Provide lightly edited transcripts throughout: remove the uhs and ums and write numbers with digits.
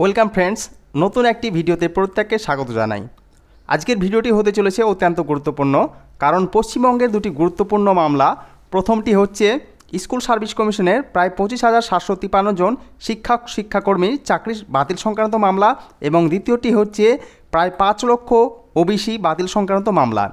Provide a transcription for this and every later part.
Welcome friends, নতুন একটি ভিডিওতে প্রত্যেককে স্বাগত জানাই। আজকের ভিডিওটি হতে চলেছে অত্যন্ত গুরুত্বপূর্ণ, কারণ পশ্চিমবঙ্গের দুটি গুরুত্বপূর্ণ মামলা। প্রথমটি হচ্ছে স্কুল সার্ভিস কমিশনের প্রায় 25,753 জন শিক্ষাকর্মীর চাকরি বাতিল সংক্রান্ত মামলা, এবং দ্বিতীয়টি হচ্ছে প্রায় 5 লক্ষ ওবিসি বাতিল সংক্রান্ত মামলা।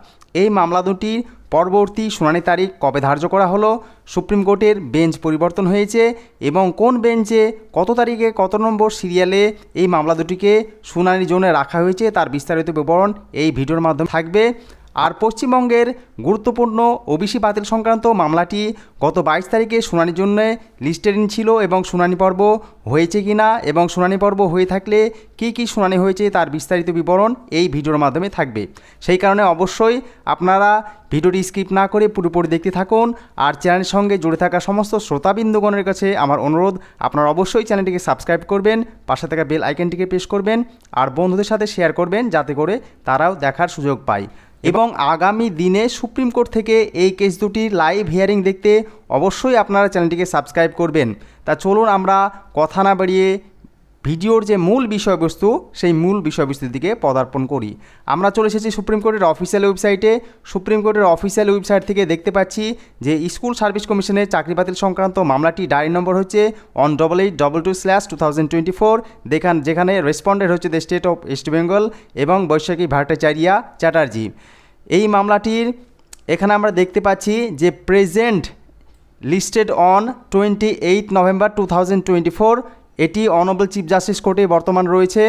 এই মামলা দুটির পরবর্তী শুনানি তারিখ কবে ধার্য করা হলো, সুপ্রিম কোর্টের বেঞ্চ পরিবর্তন হয়েছে এবং কোন বেঞ্চে কত তারিখে কত নম্বর সিরিয়ালে এই মামলা দুটিকে শুনানির জন্য রাখা হয়েছে তার বিস্তারিত বিবরণ এই ভিডিওর মাধ্যমে থাকবে। আর পশ্চিমবঙ্গের গুরুত্বপূর্ণ ওবিসি বাতিল সংক্রান্ত মামলাটি গত 22 তারিখে শুনানির জন্য লিস্টেড ছিল এবং শুনানি পর্ব হয়েছে কিনা এবং শুনানি পর্ব হয়ে থাকলে কি শুনানি হয়েছে তার বিস্তারিত বিবরণ এই ভিডিওর মাধ্যমে থাকবে। সেই কারণে অবশ্যই আপনারা ভিডিওটি স্কিপ না করে পুরোপুরি দেখতে থাকুন। আর চ্যানেলের সঙ্গে জুড়ে থাকা সমস্ত শ্রোতাবিন্দুগণের কাছে আমার অনুরোধ, আপনারা অবশ্যই চ্যানেলটিকে সাবস্ক্রাইব করবেন, পাশে থাকা বেল আইকনটিকে প্রেস করবেন আর বন্ধুদের সাথে শেয়ার করবেন, যাতে করে তারাও দেখার সুযোগ পায়। এবং আগামী দিনে সুপ্রিম কোর্ট থেকে এই কেস দুটির লাইভ হিয়ারিং দেখতে অবশ্যই আপনারা চ্যানেলটিকে সাবস্ক্রাইব করবেন। তা চলুন আমরা কথা না বাড়িয়ে ভিডিওর যে মূল বিষয়বস্তু সেই মূল বিষয়বস্তুর দিকে পদার্পণ করি। আমরা চলে এসেছি সুপ্রিম কোর্টের অফিসিয়াল ওয়েবসাইটে। সুপ্রিম কোর্টের অফিসিয়াল ওয়েবসাইট থেকে দেখতে পাচ্ছি যে স্কুল সার্ভিস কমিশনের চাকরি বাতিল সংক্রান্ত মামলাটি ডায়েরি নম্বর হচ্ছে 1822/2024, যেখানে রেসপন্ডেন্ট হচ্ছে the state of West Bengal এবং বৈশাখী ভট্টাচার্য চ্যাটার্জি। এই মামলাটির এখানে আমরা দেখতে পাচ্ছি যে প্রেজেন্ট লিস্টেড অন 28 নভেম্বর 2024, এটি অনারেবল চিফ জাস্টিস কোর্টে বর্তমান রয়েছে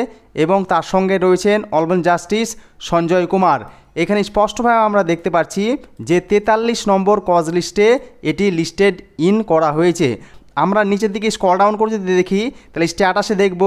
এবং তার সঙ্গে রয়েছেন অনারেবল জাস্টিস সঞ্জয় কুমার। এখানে স্পষ্টভাবে আমরা দেখতে পাচ্ছি যে 43 নম্বর কজ লিস্টে এটি লিস্টেড ইন করা হয়েছে। আমরা নিচের দিকে স্ক্রল ডাউন করে যদি দেখি তাহলে স্ট্যাটাসে দেখব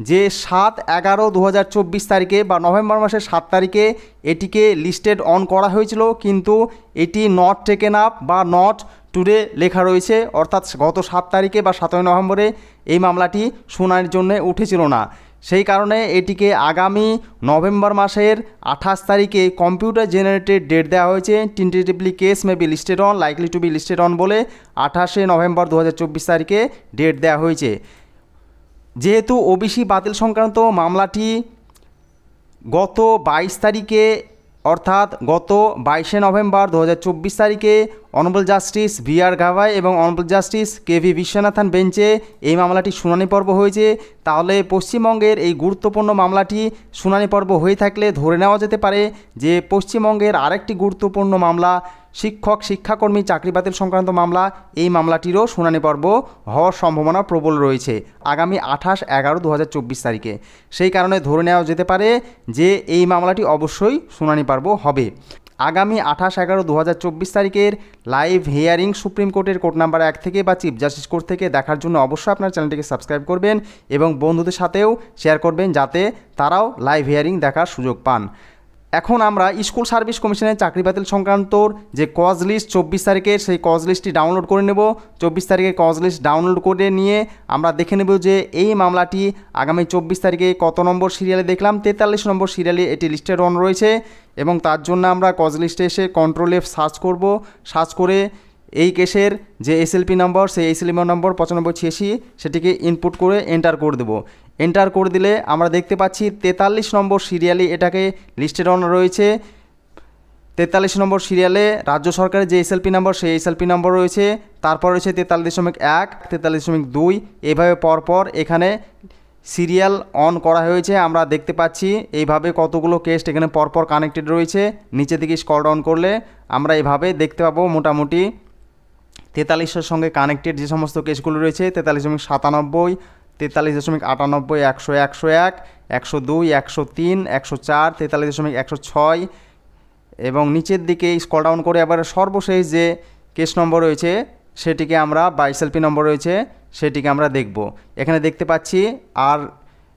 যে 7/11/2024 তারিখে বা নভেম্বর মাসের 7 তারিখে এটিকে লিস্টেড অন করা হয়েছিল, কিন্তু এটি নট টেকেন আপ বা নট টুডে লেখা রয়েছে, অর্থাৎ গত 7 তারিখে বা 7 নভেম্বরে এই মামলাটি শুনানির জন্য উঠেছিল না। সেই কারণে এটিকে আগামী নভেম্বর মাসের 28 তারিখে কম্পিউটার জেনারেটেড ডেট দেওয়া হয়েছে। Tentatively case may be listed on, likely to be listed on বলে 28 নভেম্বর 2024 তারিখে ডেট দেওয়া হয়েছে। যেহেতু ওবিসি বাতিল সংক্রান্ত মামলাটি গত 22 তারিখে অর্থাৎ গত 22 নভেম্বর 2024 তারিখে অনারেবল জাস্টিস বি.আর. গাভাই এবং অনারেবল জাস্টিস কে.ভি. বিশ্বনাথন বেঞ্চে এই মামলাটি শুনানি পর্ব হয়েছে, তাহলে পশ্চিমবঙ্গের এই গুরুত্বপূর্ণ মামলাটি শুনানি পর্ব হয়ে থাকলে ধরে নেওয়া যেতে পারে যে পশ্চিমবঙ্গের আরেকটি গুরুত্বপূর্ণ মামলা শিক্ষাকর্মী চাকরি বাতিল সংক্রান্ত মামলা, এই মামলাটিরও শুনানি পর্ব হওয়ার সম্ভাবনা প্রবল রয়েছে আগামী 28/11/2024 তারিখে। সেই কারণে ধরে নেওয়া যেতে পারে যে এই মামলাটি অবশ্যই শুনানি পর্ব হবে। আগামী 28/11/2024 তারিখের লাইভ হিয়ারিং সুপ্রিম কোর্টের কোর্ট নাম্বার 1 থেকে বা চিফ জাস্টিস কোর্ট থেকে দেখার জন্য অবশ্যই আপনার চ্যানেলটিকে সাবস্ক্রাইব করবেন এবং বন্ধুদের সাথেও শেয়ার করবেন, যাতে তারাও লাইভ হিয়ারিং দেখার সুযোগ পান। এখন আমরা স্কুল সার্ভিস কমিশনের চাকরি বাতিল সংক্রান্তর যে কজ লিস্ট 24 তারিখের, সেই কজ লিস্টটি ডাউনলোড করে নেব। 24 তারিখে কজ লিস্ট ডাউনলোড করে নিয়ে আমরা দেখে নেব যে এই মামলাটি আগামী 24 তারিখে কত নম্বর সিরিয়ালে দেখলাম 43 নম্বর সিরিয়ালে এটি লিস্টেড অন রয়েছে, এবং তার জন্য আমরা কজ লিস্টে এসে কন্ট্রোল F সার্চ করব। সার্চ করে এই কেসের যে এসএলপি নম্বর, সেই এসএলপি নম্বর 9586 সেটিকে ইনপুট করে এন্টার করে দেব। এন্টার করে দিলে আমরা দেখতে পাচ্ছি 43 নম্বর সিরিয়ালে এটাকে লিস্টেড অন রয়েছে। 43 নম্বর সিরিয়ালে রাজ্য সরকারের যে এসএলপি নম্বর, সেই এসএলপি নম্বর রয়েছে, তারপর রয়েছে 43.1, 43.2, এইভাবে পরপর এখানে সিরিয়াল অন করা হয়েছে। আমরা দেখতে পাচ্ছি এইভাবে কতগুলো কেস এখানে পরপর কানেক্টেড রয়েছে। নিচের দিকে স্ক্রল ডাউন করলে আমরা এইভাবে দেখতে পাবো মোটামুটি 43-এর সঙ্গে কানেক্টেড যে সমস্ত কেসগুলো রয়েছে 43.97, 43.98, 100, 101, 102, 103, 104, 43.106, এবং নিচের দিকে স্ক্রল ডাউন করে আবার সর্বশেষ যে কেস নম্বর রয়েছে সেটিকে আমরা বা এসএলপি নম্বর রয়েছে সেটিকে আমরা দেখব। এখানে দেখতে পাচ্ছি আর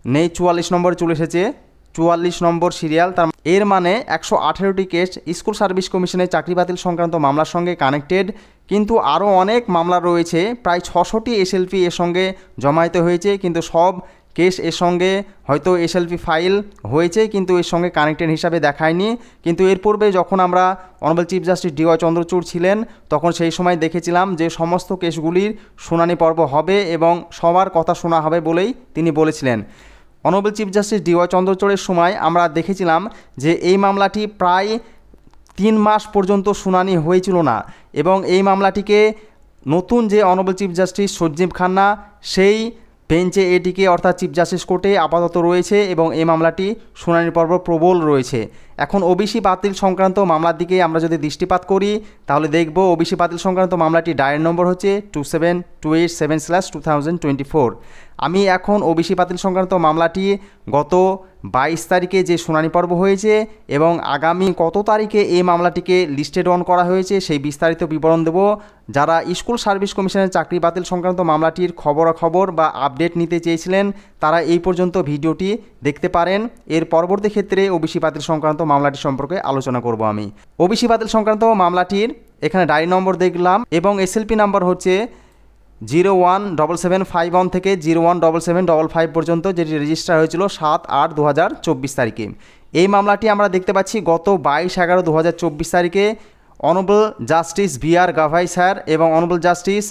নেই 44 নম্বরে চলে এসেছে 44 নম্বর সিরিয়াল। তার এর মানে 118টি কেস স্কুল সার্ভিস কমিশনের চাকরি বাতিল সংক্রান্ত মামলার সঙ্গে কানেক্টেড, কিন্তু আরও অনেক মামলা রয়েছে, প্রায় 600টি এসএলপি এর সঙ্গে জমায়েত হয়েছে, কিন্তু সব কেস এর সঙ্গে হয়তো এসএলপি ফাইল হয়েছে কিন্তু এর সঙ্গে কানেক্টেড হিসাবে দেখায়নি। কিন্তু এর পূর্বে যখন আমরা honourable chief justice D Y Chandrachud ছিলেন তখন সেই সময় দেখেছিলাম যে সমস্ত কেসগুলির শুনানি পর্ব হবে এবং সবার কথা শোনা হবে বলেই তিনি বলেছিলেন। অনারেবল চিফ জাস্টিস ডিওয়াই চন্দ্রচূড়ের সময় আমরা দেখেছিলাম যে এই মামলাটি প্রায় 3 মাস পর্যন্ত শুনানি হয়েছিল না, এবং এই মামলাটিকে নতুন যে honourable chief justice Sanjiv Khanna সেই বেঞ্চে এটিকে অর্থাৎ চিফ জাস্টিস কোর্টে আপাতত রয়েছে এবং এই মামলাটি শুনানির পর্ব প্রবল রয়েছে। এখন ওবিসি বাতিল সংক্রান্ত মামলার দিকে আমরা যদি দৃষ্টিপাত করি তাহলে দেখব ওবিসি বাতিল সংক্রান্ত মামলাটি ডায়ের নম্বর হচ্ছে 27287/2024। আমি এখন ওবিসি বাতিল সংক্রান্ত মামলাটি গত 22 তারিখে যে শুনানি পর্ব হয়েছে এবং আগামী কত তারিখে এই মামলাটিকে লিস্টেড অন করা হয়েছে সেই বিস্তারিত বিবরণ দেব। যারা স্কুল সার্ভিস কমিশনের চাকরি বাতিল সংক্রান্ত মামলাটির খবরাখবর বা আপডেট নিতে চেয়েছিলেন তারা এই পর্যন্ত ভিডিওটি দেখতে পারেন। এর পরবর্তী ক্ষেত্রে ওবিসি বাতিল সংক্রান্ত মামলাটি সম্পর্কে আলোচনা করব আমি। ওবিসি বাতিল সংক্রান্ত মামলাটির এখানে ডায়েরি নম্বর দেখলাম এবং এসএলপি নাম্বার হচ্ছে 017751 থেকে 017755 পর্যন্ত, যেটি রেজিস্টার হয়েছিল 7/8/2024 তারিখে। এই মামলাটি আমরা দেখতে পাচ্ছি গত 22/11/2024 তারিখে honourable justice B R. Gavai sir এবং অনারেবল জাস্টিস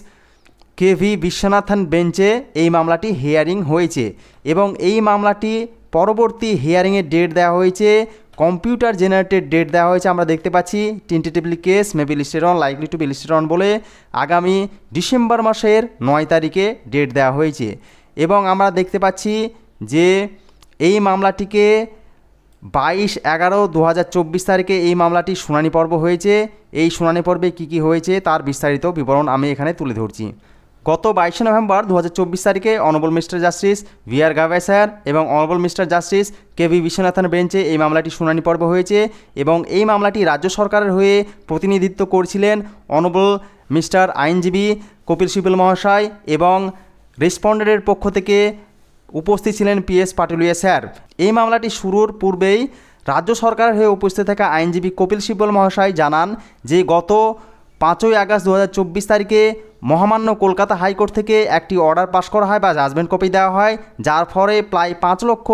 কে.ভি. বিশ্বনাথন বেঞ্চে এই মামলাটি হিয়ারিং হয়েছে এবং এই মামলাটি পরবর্তী হিয়ারিংয়ের ডেট দেওয়া হয়েছে, কম্পিউটার জেনারেটেড ডেট দেওয়া হয়েছে। আমরা দেখতে পাচ্ছি tentatively case may be listed on, likely to be listed on বলে আগামী ডিসেম্বর মাসের 9 তারিখে ডেট দেওয়া হয়েছে। এবং আমরা দেখতে পাচ্ছি যে এই মামলাটিকে 22/11/2024 তারিখে এই মামলাটি শুনানি পর্ব হয়েছে। এই শুনানি পর্বে কী হয়েছে তার বিস্তারিত বিবরণ আমি এখানে তুলে ধরছি। গত 22 নভেম্বর 2024 তারিখে honourable mister justice B R. Gavai sir এবং honourable mister justice K V. Viswanathan বেঞ্চে এই মামলাটি শুনানি পর্ব হয়েছে এবং এই মামলাটি রাজ্য সরকারের হয়ে প্রতিনিধিত্ব করছিলেন অনারেবল মিস্টার আইনজীবী কপিল সিব্বল মহাশয় এবং রেসপন্ডেন্টের পক্ষ থেকে উপস্থিত ছিলেন পি.এস. পাটুলিয়া স্যার। এই মামলাটি শুরুর পূর্বেই রাজ্য সরকারের হয়ে উপস্থিত থাকা আইনজীবী কপিল সিব্বল মহাশয় জানান যে গত 5 আগস্ট 2024 তারিখে মহামান্য কলকাতা হাইকোর্ট থেকে একটি অর্ডার পাস করা হয় বা জাজমেন্ট কপি দেওয়া হয়, যার ফলে প্রায় 5 লক্ষ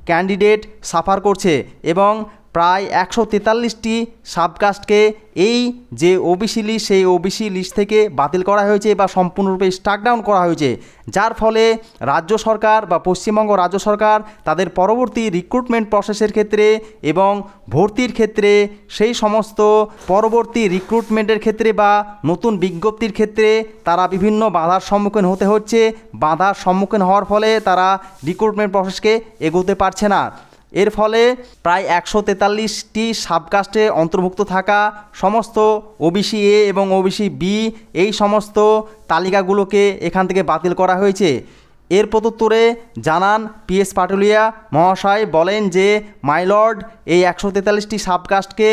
ক্যান্ডিডেট সাফার করছে এবং প্রায় 143টি সাবকাস্টকে এই যে ওবিসি লিস্ট সেই ওবিসি লিস্ট থেকে বাতিল করা হয়েছে বা সম্পূর্ণরূপে স্ট্রাক ডাউন করা হয়েছে, যার ফলে রাজ্য সরকার বা পশ্চিমবঙ্গ রাজ্য সরকার তাদের পরবর্তী রিক্রুটমেন্ট প্রসেসের ক্ষেত্রে এবং ভর্তির ক্ষেত্রে সেই সমস্ত পরবর্তী রিক্রুটমেন্টের ক্ষেত্রে বা নতুন বিজ্ঞপ্তির ক্ষেত্রে তারা বিভিন্ন বাধার সম্মুখীন হতে হচ্ছে। বাধার সম্মুখীন হওয়ার ফলে তারা রিক্রুটমেন্ট প্রসেসকে এগোতে পারছে না। এর ফলে প্রায় 143টি সাবকাস্টে অন্তর্ভুক্ত থাকা সমস্ত ওবিসি এ এবং ওবিসি বি এই সমস্ত তালিকাগুলোকে এখান থেকে বাতিল করা হয়েছে। এর প্রত্যুত্তরে জানান পি.এস. পাটুলিয়া মহাশয় বলেন যে মাইলর্ড এই 143টি সাবকাস্টকে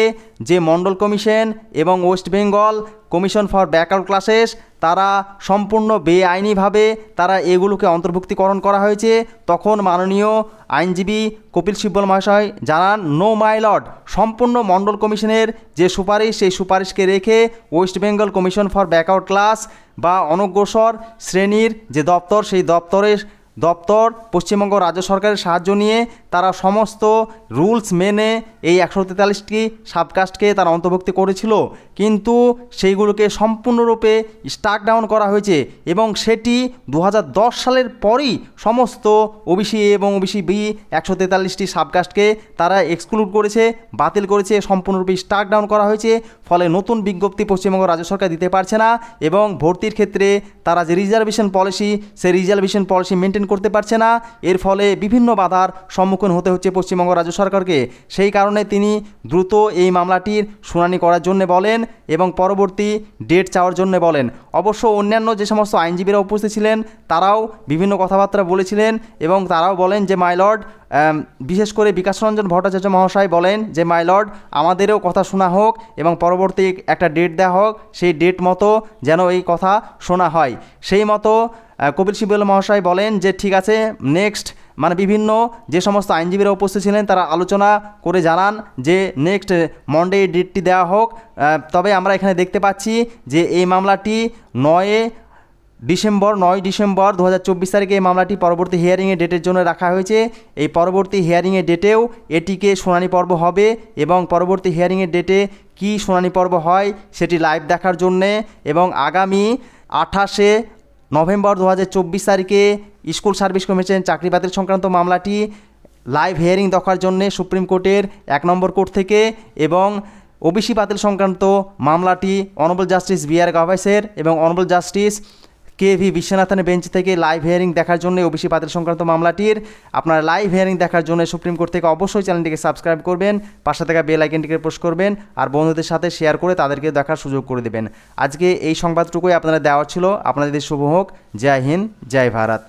যে মণ্ডল কমিশন এবং West Bengal commission for backward classes তারা সম্পূর্ণ বেআইনিভাবে তারা এগুলোকে অন্তর্ভুক্তিকরণ করা হয়েছে। তখন মাননীয় আইনজীবী কপিল সিব্বল মহাশয় জানান নো মাইলর্ড, সম্পূর্ণ মণ্ডল কমিশনের যে সুপারিশ সেই সুপারিশকে রেখে West Bengal commission for backward class বা অনগ্রসর শ্রেণীর যে দপ্তর সেই দপ্তর পশ্চিমবঙ্গ রাজ্য সরকারের সাহায্য নিয়ে তারা সমস্ত রুলস মেনে এই 143টি সাবকাস্টকে তারা অন্তর্ভুক্তি করেছিল, কিন্তু সেইগুলোকে সম্পূর্ণরূপে স্ট্রাক ডাউন করা হয়েছে এবং সেটি 2010 সালের পরই সমস্ত ওবিসি এবং ওবিসি বি 143টি সাবকাস্টকে তারা এক্সক্লুড করেছে, বাতিল করেছে, সম্পূর্ণরূপে স্ট্রাক ডাউন করা হয়েছে। ফলে নতুন বিজ্ঞপ্তি পশ্চিমবঙ্গ রাজ্য সরকার দিতে পারছে না এবং ভর্তির ক্ষেত্রে তারা যে রিজার্ভেশন পলিসি সেই রিজার্ভেশন পলিসি মেনটেন করতে পারছে না। এর ফলে বিভিন্ন বাধার সম্মুখীন হতে হচ্ছে পশ্চিমবঙ্গ রাজ্য সরকারকে। সেই কারণে তিনি দ্রুত এই মামলাটির শুনানি করার জন্য বলেন এবং পরবর্তী ডেট চাওয়ার জন্য বলেন। অবশ্য অন্যান্য যে সমস্ত আইনজীবীরা উপস্থিত ছিলেন তারাও বিভিন্ন কথাবার্তা বলেছিলেন এবং তারাও বলেন যে মাইলর্ড, বিশেষ করে বিকাশ রঞ্জন ভট্টাচার্য মহাশয় বলেন যে মাইলর্ড আমাদেরও কথা শোনা হোক এবং পরবর্তী একটা ডেট দেওয়া হোক, সেই ডেট মতো যেন এই কথা শোনা হয়। সেই মতো কপিল সিব্বল মহাশয় বলেন যে ঠিক আছে, নেক্সট বিভিন্ন যে সমস্ত আইনজীবীরা উপস্থিত ছিলেন তারা আলোচনা করে জানান যে নেক্সট মন্ডে এই ডেটটি দেওয়া হোক। তবে আমরা এখানে দেখতে পাচ্ছি যে এই মামলাটি 9 ডিসেম্বর 2024 তারিখে এই মামলাটি পরবর্তী হিয়ারিংয়ের ডেটের জন্য রাখা হয়েছে। এই পরবর্তী হিয়ারিংয়ের ডেটেও এটিকে শুনানি পর্ব হবে এবং পরবর্তী হিয়ারিংয়ের ডেটে কি শুনানি পর্ব হয় সেটি লাইভ দেখার জন্যে এবং আগামী 28 নভেম্বর 2024 তারিখে স্কুল সার্ভিস কমিশন চাকরি বাতিল সংক্রান্ত মামলাটি লাইভ হিয়ারিং দেখার জন্য সুপ্রিম কোর্টের 1 নম্বর কোর্ট থেকে এবং ওবিসি বাতিল সংক্রান্ত মামলাটি অনারেবল জাস্টিস বি.আর. গাভাসের এবং অনারেবল জাস্টিস কে.ভি. বিশ্বনাথনের বেঞ্চ থেকে লাইভ হিয়ারিং দেখার জন্য ওবিসি বাতিল সংক্রান্ত মামলাটির আপনারা লাইভ হিয়ারিং দেখার জন্য সুপ্রিম কোর্ট থেকে অবশ্যই চ্যানেলটিকে সাবস্ক্রাইব করবেন, পাশে থাকা বেল আইকনটিকে প্রেস করবেন আর বন্ধুদের সাথে শেয়ার করে তাদেরকে দেখার সুযোগ করে দেবেন। আজকে এই সংবাদটুকুই আপনাদের দেওয়ার ছিল। আপনাদের শুভ হোক। জয় হিন্দ, জয় ভারত।